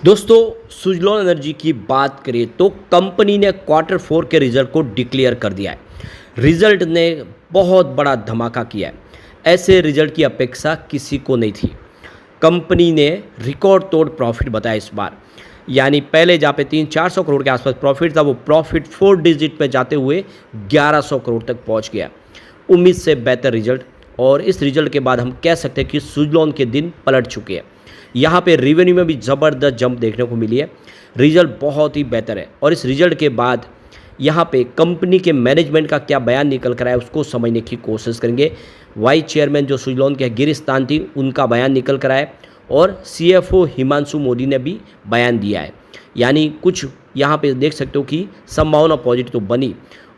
दोस्तों, सुज़लॉन एनर्जी की बात करें तो कंपनी ने क्वार्टर 4 के रिजल्ट को डिक्लेयर कर दिया है। रिजल्ट ने बहुत बड़ा धमाका किया है। ऐसे रिजल्ट की अपेक्षा किसी को नहीं थी। कंपनी ने रिकॉर्ड तोड़ प्रॉफिट बताया इस बार, यानी पहले जहाँ पे 300-400 करोड़ के आसपास प्रॉफिट था, वो प्रॉफिट 4 डिजिट पे जाते हुए 1100 करोड़ तक पहुँच गया। उम्मीद से बेहतर रिजल्ट, और इस रिजल्ट के बाद हम कह सकते हैं कि सुज़लॉन के दिन पलट चुके हैं। यहाँ पे रेवेन्यू में भी ज़बरदस्त जंप देखने को मिली है। रिजल्ट बहुत ही बेहतर है, और इस रिजल्ट के बाद यहाँ पे कंपनी के मैनेजमेंट का क्या बयान निकल कर आया उसको समझने की कोशिश करेंगे। वाइस चेयरमैन जो सुज़लॉन के गिरिस्तान थी, उनका बयान निकल कर आया, और सीएफओ हिमांशु मोदी ने भी बयान दिया है। यानी कुछ यहाँ पे देख सकते हो कि संभावना पॉजिटिव तो बनी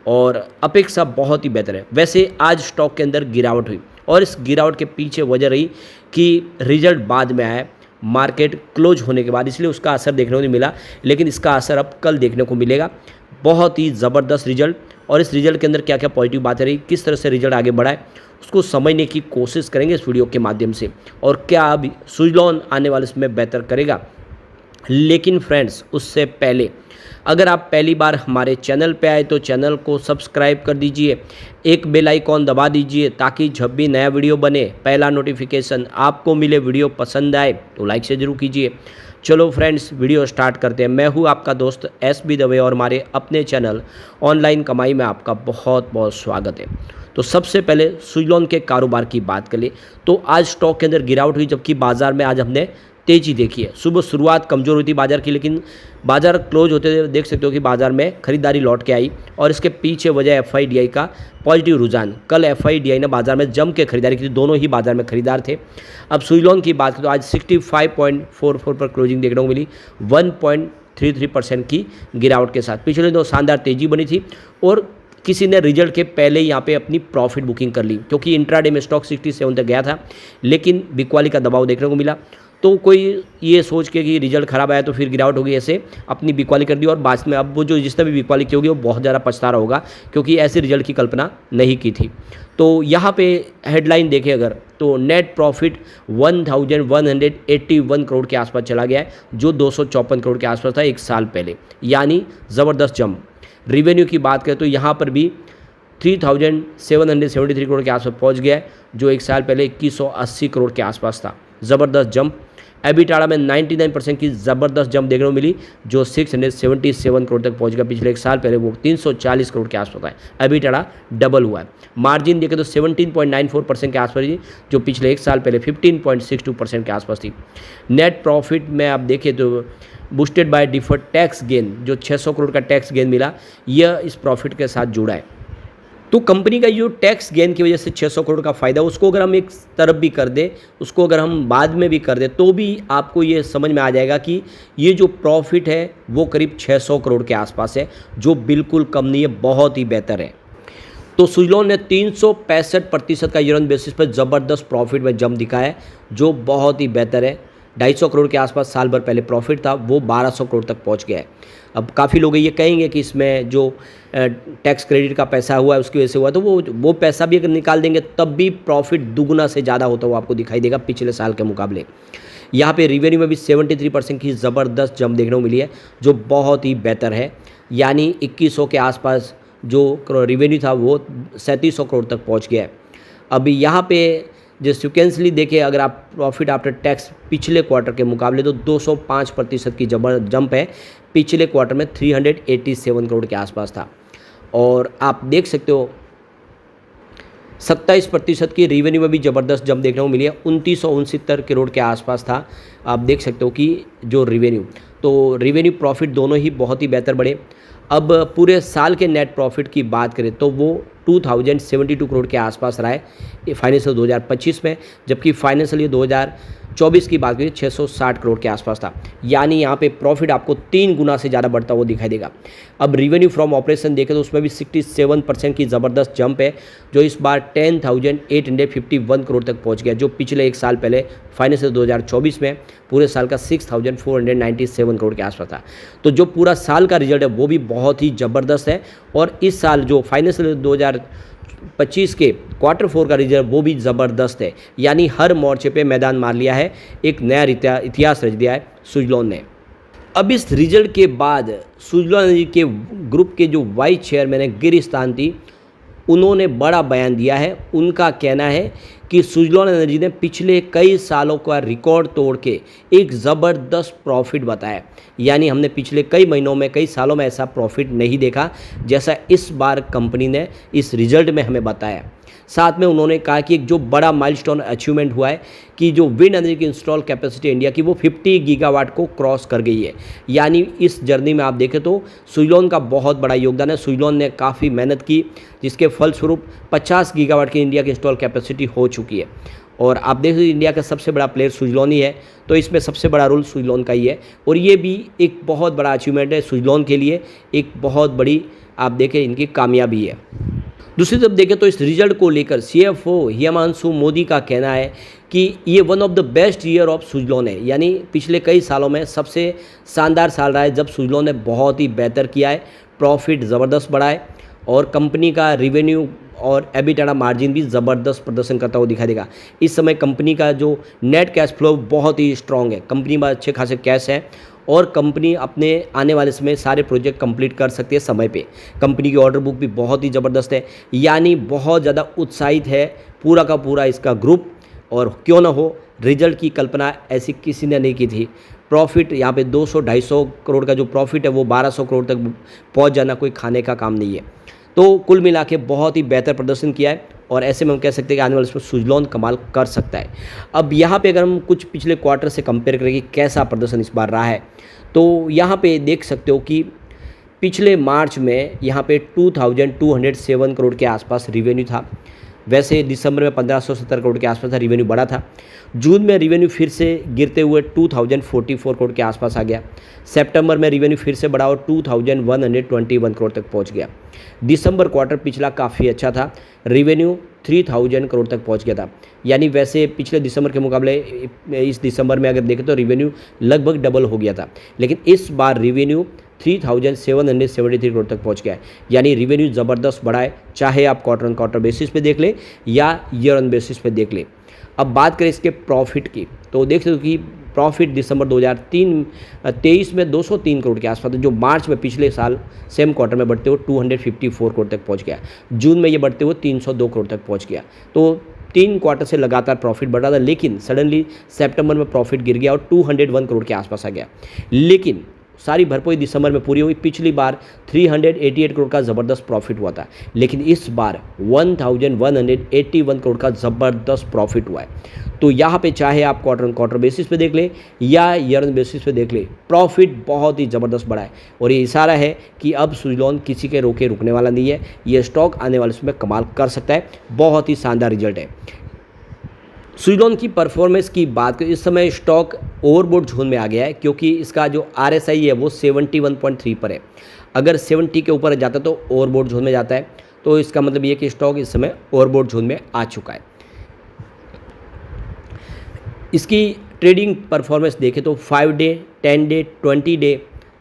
और अपेक्षा बहुत ही बेहतर है। वैसे आज स्टॉक के अंदर गिरावट हुई, और इस गिरावट के पीछे वजह रही कि रिजल्ट बाद में आया, मार्केट क्लोज होने के बाद, इसलिए उसका असर देखने को नहीं मिला। लेकिन इसका असर अब कल देखने को मिलेगा। बहुत ही ज़बरदस्त रिजल्ट, और इस रिजल्ट के अंदर क्या क्या पॉजिटिव बातें रही, किस तरह से रिजल्ट आगे बढ़ा है, उसको समझने की कोशिश करेंगे इस वीडियो के माध्यम से, और क्या अब सुज़लॉन आने वाले समय बेहतर करेगा। लेकिन फ्रेंड्स, उससे पहले अगर आप पहली बार हमारे चैनल पे आए तो चैनल को सब्सक्राइब कर दीजिए, एक बेल आइकॉन दबा दीजिए, ताकि जब भी नया वीडियो बने पहला नोटिफिकेशन आपको मिले। वीडियो पसंद आए तो लाइक से जरूर कीजिए। चलो फ्रेंड्स, वीडियो स्टार्ट करते हैं। मैं हूँ आपका दोस्त एसबी दवे, और हमारे अपने चैनल ऑनलाइन कमाई में आपका बहुत बहुत स्वागत है। तो सबसे पहले सुज़लॉन के कारोबार की बात करें तो आज स्टॉक के अंदर गिरावट हुई, जबकि बाजार में आज हमने तेजी देखी है। सुबह शुरुआत कमज़ोर हुई थी बाजार की, लेकिन बाजार क्लोज होते हुए देख सकते हो कि बाजार में खरीदारी लौट के आई, और इसके पीछे वजह एफआईडीआई का पॉजिटिव रुझान। कल एफआईडीआई ने बाजार में जम के खरीदारी की थी, दोनों ही बाजार में खरीदार थे। अब सुज़लॉन की बात करें तो आज 65.44 पर क्लोजिंग देखने को मिली, 1.33% की गिरावट के साथ। पिछले दिनों शानदार तेजी बनी थी, और किसी ने रिजल्ट के पहले ही यहाँ पे अपनी प्रॉफिट बुकिंग कर ली, क्योंकि इंट्राडे में स्टॉक 67 तक गया था, लेकिन बिकवाली का दबाव देखने को मिला। तो कोई ये सोच के कि रिजल्ट खराब आया तो फिर गिरावट होगी, ऐसे अपनी बिकवाली कर दी, और बाद में अब वो जो जिसने भी बिकवाली की होगी वो बहुत ज़्यादा पछता रहा होगा, क्योंकि ऐसे रिजल्ट की कल्पना नहीं की थी। तो यहाँ पे हेडलाइन देखें अगर, तो नेट प्रॉफिट 1181 करोड़ के आसपास चला गया है, जो 254 करोड़ के आसपास था एक साल पहले, यानी ज़बरदस्त जंप। रिवेन्यू की बात करें तो यहाँ पर भी 3773 करोड़ के आसपास पहुँच गया है, जो एक साल पहले 2180 करोड़ के आसपास था। ज़बरदस्त जंप। एबिटाडा में 99% की ज़बरदस्त जंप देखने को मिली, जो 677 करोड़ तक पहुंच गया। पिछले एक साल पहले वो 340 करोड़ के आसपास है। एबिटाडा डबल हुआ है। मार्जिन देखें तो 17.94% के आसपास थी, जो पिछले एक साल पहले 15.62% के आसपास थी। नेट प्रॉफिट में आप देखें तो boosted by deferred tax gain, जो 600 करोड़ का टैक्स गेन मिला, यह इस प्रॉफिट के साथ जुड़ा है। तो कंपनी का जो टैक्स गेन की वजह से 600 करोड़ का फ़ायदा, उसको अगर हम एक तरफ भी कर दें, उसको अगर हम बाद में भी कर दें, तो भी आपको ये समझ में आ जाएगा कि ये जो प्रॉफिट है वो करीब 600 करोड़ के आसपास है, जो बिल्कुल कम नहीं है, बहुत ही बेहतर है। तो सुज़लॉन ने 365% का ईयर ऑन बेसिस पर ज़बरदस्त प्रॉफिट में जंप दिखाया है, जो बहुत ही बेहतर है। 250 करोड़ के आसपास साल भर पहले प्रॉफिट था, वो 1200 करोड़ तक पहुंच गया है। अब काफ़ी लोग ये कहेंगे कि इसमें जो टैक्स क्रेडिट का पैसा हुआ है उसकी वजह से हुआ, तो वो पैसा भी अगर निकाल देंगे तब भी प्रॉफिट दुगुना से ज़्यादा होता हुआ आपको दिखाई देगा पिछले साल के मुकाबले। यहाँ पे रिवेन्यू में भी 73% की ज़बरदस्त जंप देखने को मिली है, जो बहुत ही बेहतर है। यानी 2100 के आसपास जो रिवेन्यू था वो 3700 करोड़ तक पहुँच गया है। अभी यहाँ पे जो सिक्वेंसली देखें अगर आप प्रॉफिट आफ्टर टैक्स पिछले क्वार्टर के मुकाबले, तो 205% की जंप है। पिछले क्वार्टर में 387 करोड़ के आसपास था, और आप देख सकते हो 27% की रिवेन्यू में भी ज़बरदस्त जंप देखने को मिली है। 2969 करोड़ के आसपास था, आप देख सकते हो कि जो रिवेन्यू, तो रिवेन्यू प्रॉफिट दोनों ही बहुत ही बेहतर बढ़े। अब पूरे साल के नेट प्रॉफिट की बात करें तो वो 2072 करोड़ के आसपास रहा है फाइनेंशियल 2025 में, जबकि फाइनेंशियल ईयर 2024 की बात करें 660 करोड़ के आसपास था। यानी यहाँ पे प्रॉफिट आपको 3 गुना से ज़्यादा बढ़ता हुआ दिखाई देगा। अब रिवेन्यू फ्रॉम ऑपरेशन देखें तो उसमें भी 67% की ज़बरदस्त जंप है, जो इस बार 10,851 करोड़ तक पहुँच गया, जो पिछले एक साल पहले फाइनेंशियल 2024 में पूरे साल का 6,497 करोड़ के आसपास था। तो जो पूरा साल का रिजल्ट है वो भी बहुत ही ज़बरदस्त है, और इस साल जो फाइनेंशियल 2025 के क्वार्टर 4 का रिजल्ट वो भी ज़बरदस्त है। यानी हर मोर्चे पे मैदान मार लिया है, एक नया इतिहास रच दिया है सुज़लॉन ने। अब इस रिजल्ट के बाद सुजलॉन एनर्जी के ग्रुप के जो वाइस चेयरमैन है गिरीश तांती, उन्होंने बड़ा बयान दिया है। उनका कहना है कि सुजलॉन एनर्जी ने पिछले कई सालों का रिकॉर्ड तोड़ के एक ज़बरदस्त प्रॉफिट बताया। यानी हमने पिछले कई महीनों में, कई सालों में ऐसा प्रॉफिट नहीं देखा जैसा इस बार कंपनी ने इस रिजल्ट में हमें बताया। साथ में उन्होंने कहा कि एक जो बड़ा माइलस्टोन अचीवमेंट हुआ है कि जो विंड एनर्जी की इंस्टॉल कैपेसिटी इंडिया की वो 50 गीगावाट को क्रॉस कर गई है। यानी इस जर्नी में आप देखें तो सुजलॉन का बहुत बड़ा योगदान है। सुजलॉन ने काफ़ी मेहनत की, जिसके फलस्वरूप 50 गीगावाट की इंडिया की इंस्टॉल कैपेसिटी हो चुकी है। और आप देख रहे इंडिया का सबसे बड़ा प्लेयर सुजलॉन ही है, तो इसमें सबसे बड़ा रोल सुजलॉन का ही है। और ये भी एक बहुत बड़ा अचीवमेंट है सुजलॉन के लिए, एक बहुत बड़ी आप देखें इनकी कामयाबी है। दूसरी तरफ देखें तो इस रिजल्ट को लेकर CFO हिमांशु मोदी का कहना है कि ये one of the best year of Suzlon है। यानी पिछले कई सालों में सबसे शानदार साल रहा है जब सुजलॉन ने बहुत ही बेहतर किया है, प्रॉफिट ज़बरदस्त बढ़ा है और कंपनी का रिवेन्यू और एबिटाडा मार्जिन भी ज़बरदस्त प्रदर्शन करता हुआ दिखाई देगा। इस समय कंपनी का जो नेट कैश फ्लो बहुत ही स्ट्रॉन्ग है, कंपनी में अच्छे खासे कैश है और कंपनी अपने आने वाले समय सारे प्रोजेक्ट कंप्लीट कर सकती है समय पे। कंपनी की ऑर्डर बुक भी बहुत ही ज़बरदस्त है, यानी बहुत ज़्यादा उत्साहित है पूरा का पूरा इसका ग्रुप। और क्यों ना हो, रिजल्ट की कल्पना ऐसी किसी ने नहीं की थी। प्रॉफिट यहाँ पे 200-250 करोड़ का जो प्रॉफिट है वो 1200 करोड़ तक पहुँच जाना कोई खाने का काम नहीं है। तो कुल मिला के बहुत ही बेहतर प्रदर्शन किया है और ऐसे में हम कह सकते हैं कि आने वाले समय सुजलॉन कमाल कर सकता है। अब यहाँ पे अगर हम कुछ पिछले क्वार्टर से कंपेयर करें कि कैसा प्रदर्शन इस बार रहा है, तो यहाँ पे देख सकते हो कि पिछले मार्च में यहाँ पे 2207 करोड़ के आसपास रिवेन्यू था। वैसे दिसंबर में 1570 करोड़ के आसपास था, रिवेन्यू बढ़ा था। जून में रिवेन्यू फिर से गिरते हुए 2044 करोड़ के आसपास आ गया। सितंबर में रिवेन्यू फिर से बढ़ा और 2121 करोड़ तक पहुंच गया। दिसंबर क्वार्टर पिछला काफ़ी अच्छा था, रिवेन्यू 3000 करोड़ तक पहुंच गया था। यानी वैसे पिछले दिसंबर के मुकाबले इस दिसंबर में अगर देखें तो रिवेन्यू लगभग डबल हो गया था, लेकिन इस बार रिवेन्यू 3773 करोड़ तक पहुंच गया है। यानी रिवेन्यू ज़बरदस्त बढ़ा है, चाहे आप क्वार्टर ऑन क्वार्टर बेसिस पे देख लें या ईयर ऑन बेसिस पे देख लें। अब बात करें इसके प्रॉफिट की, तो देख सकते हो कि प्रॉफिट दिसंबर 2023 में 203 करोड़ के आसपास, जो मार्च में पिछले साल सेम क्वार्टर में बढ़ते हुए 254 करोड़ तक पहुंच गया। जून में ये बढ़ते हुए 302 करोड़ तक पहुंच गया। तो 3 क्वार्टर से लगातार प्रॉफिट बढ़ रहा था, लेकिन सडनली सितंबर में प्रॉफिट गिर गया और 201 करोड़ के आसपास आ गया। लेकिन सारी भरपूरी दिसंबर में पूरी हुई। पिछली बार 388 करोड़ का ज़बरदस्त प्रॉफिट हुआ था, लेकिन इस बार 1181 करोड़ का ज़बरदस्त प्रॉफिट हुआ है। तो यहाँ पे चाहे आप क्वार्टर ऑन क्वार्टर बेसिस पे देख लें या ईयर ऑन बेसिस पे देख लें, प्रॉफिट बहुत ही ज़बरदस्त बढ़ा है। और ये इशारा है कि अब सुजलॉन किसी के रोके रुकने वाला नहीं है, ये स्टॉक आने वाले समय कमाल कर सकता है। बहुत ही शानदार रिजल्ट है। सुजलॉन की परफॉर्मेंस की बात करें, इस समय स्टॉक ओवरबॉट जोन में आ गया है क्योंकि इसका जो RSI है वो 71.3 पर है। अगर 70 के ऊपर जाता तो ओवरबॉट जोन में जाता है, तो इसका मतलब ये कि स्टॉक इस समय ओवरबॉट जोन में आ चुका है। इसकी ट्रेडिंग परफॉर्मेंस देखें तो 5 day, 10 day, 20 day,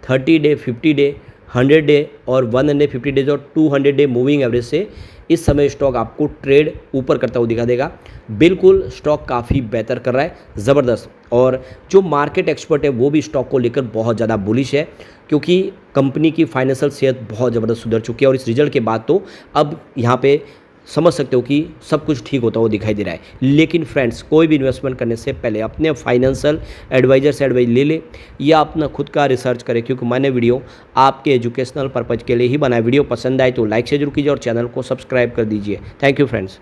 30 day, 50 day, 100 day और 150 डेज और 200 डे मूविंग एवरेज से इस समय स्टॉक आपको ट्रेड ऊपर करता हुआ दिखा देगा। बिल्कुल स्टॉक काफ़ी बेहतर कर रहा है, ज़बरदस्त। और जो मार्केट एक्सपर्ट है वो भी स्टॉक को लेकर बहुत ज़्यादा बुलिश है क्योंकि कंपनी की फाइनेंशियल सेहत बहुत ज़बरदस्त सुधर चुकी है। और इस रिजल्ट के बाद तो अब यहाँ पे समझ सकते हो कि सब कुछ ठीक होता हुआ दिखाई दे रहा है। लेकिन फ्रेंड्स, कोई भी इन्वेस्टमेंट करने से पहले अपने फाइनेंशियल एडवाइज़र से एडवाइस ले ले या अपना खुद का रिसर्च करें, क्योंकि मैंने वीडियो आपके एजुकेशनल पर्पज़ के लिए ही बनाया। वीडियो पसंद आए तो लाइक से जरूर कीजिए और चैनल को सब्सक्राइब कर दीजिए। Thank you friends.